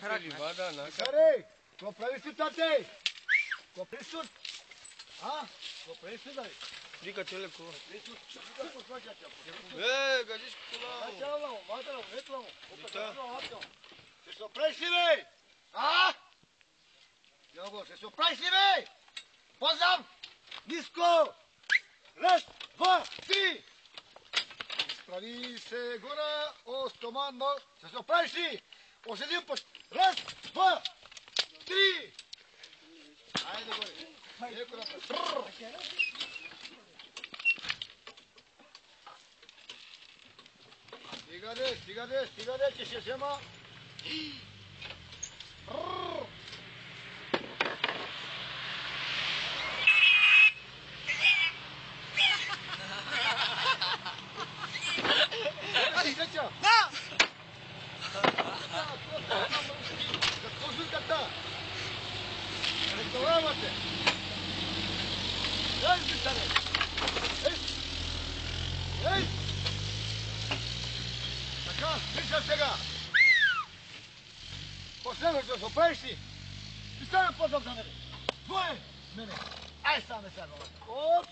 Саре, какво правиш ти, тате? Какво правиш тут? А? Какво правиш ти, дай? Вика телеко. Гадиш кола. Начало, ватало, ветламо. Ще се оправиш ли, бе? А? Його, ще се оправиш ли, бе? Познам! Ниско! Раз, два, три! Изправи се гора, остоманно. Ще се оправиш ли? Още един път. Раз, два, три! Айде горе. Леко напред. Стига, че ще взема. Какво звуката? Ресторавате. Ей, стане. Ей! Така, слушай сега. Последното се оправиш ли? И стане по-дълг за мене. Двое мене. Ай, стане сега. Оп!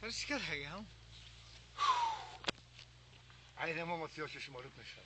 Хършика да гам. Айде, момък, си още ще ме ръпнеш.